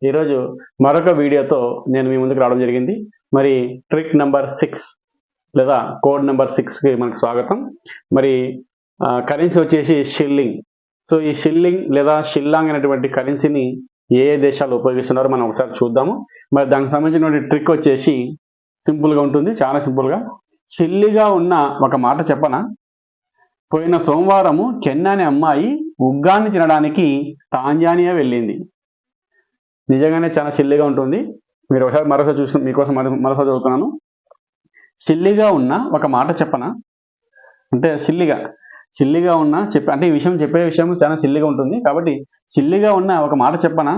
ఈరోజు మరొక వీడియోతో నేను మీ ముందుకు రావడం జరిగింది. మరి ట్రిక్ నెంబర్ 6 లేదా కోడ్ నెంబర్ 6కి మనకు స్వాగతం. మరి కరెన్సీ వచ్చేసి షిల్లింగ్. సో ఈ షిల్లింగ్ లేదా షిల్లాంగ్ అనేటువంటి కరెన్సీని ఏ దేశాలు ఉపయోగిస్తున్నారో మనం ఒకసారి చూద్దాము. మరి దానికి సంబంధించినటువంటి ట్రిక్ వచ్చేసి సింపుల్గా ఉంటుంది, చాలా సింపుల్గా. చిల్లిగా ఉన్న ఒక మాట చెప్పనా? పోయిన సోమవారము కెన్నా అనే అమ్మాయి ఉగ్గాన్ని తినడానికి టాంజానియా వెళ్ళింది. నిజంగానే చాలా సిల్లిగా ఉంటుంది. మీరు ఒకసారి మరోసారి చూసిన మీకోసం మరోసారి చదువుతున్నాను. సిల్లిగా ఉన్న ఒక మాట చెప్పనా అంటే సిల్లిగా ఉన్న అంటే ఈ విషయం చెప్పే విషయం చాలా సిల్లిగా ఉంటుంది కాబట్టి సిల్లిగా ఉన్న ఒక మాట చెప్పనా?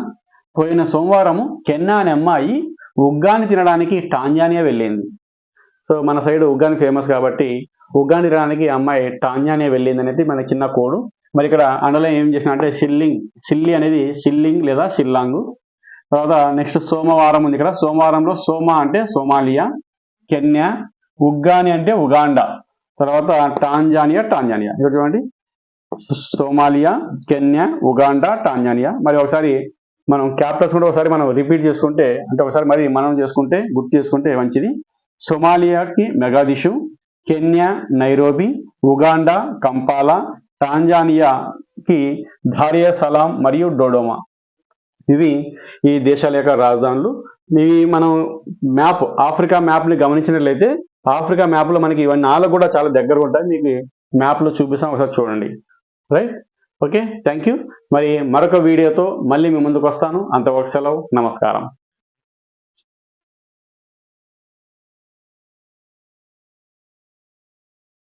పోయిన సోమవారము కెన్నా అనే అమ్మాయి ఉగ్గాన్ని తినడానికి టాంజానియా వెళ్ళింది. సో మన సైడ్ ఉగ్గాని ఫేమస్ కాబట్టి ఉగ్గాని తినడానికి అమ్మాయి టాంజానియా వెళ్ళింది అనేది మన చిన్న కోడు. మరి ఇక్కడ అండర్లైన్ ఏం చేసిన అంటే సిల్లి అనేది షిల్లింగ్ లేదా షిల్లాంగు. తర్వాత నెక్స్ట్ సోమవారం ఉంది. ఇక్కడ సోమవారంలో సోమా అంటే సోమాలియా, కెన్యా, ఉగ్గాని అంటే ఉగాండా, తర్వాత టాంజానియా. ఇక్కడ చూడండి, సోమాలియా, కెన్యా, ఉగాండా, టాంజానియా. మరి ఒకసారి మనం క్యాపిటల్స్ కూడా ఒకసారి మనం రిపీట్ చేసుకుంటే అంటే ఒకసారి మరి మనం గుర్తు చేసుకుంటే మంచిది. సోమాలియాకి మెగాదిషు, కెన్యా నైరోబి, ఉగాండా కంపాలా, టాంజానియాకి దారియా సలాం మరియు డోడోమా. ఇవి ఈ దేశాల యొక్క రాజధానులు. ఇవి మనం ఆఫ్రికా మ్యాప్ని గమనించినట్లయితే ఆఫ్రికా మ్యాప్లో మనకి ఇవన్నీ 4 కూడా చాలా దగ్గరగా ఉంటాయి. మీకు మ్యాప్లో చూపిస్తాం, ఒకసారి చూడండి. Right, okay, thank you. మరి మరొక వీడియోతో మళ్ళీ మీ ముందుకు వస్తాను. అంతవరకు సెలవు, నమస్కారం.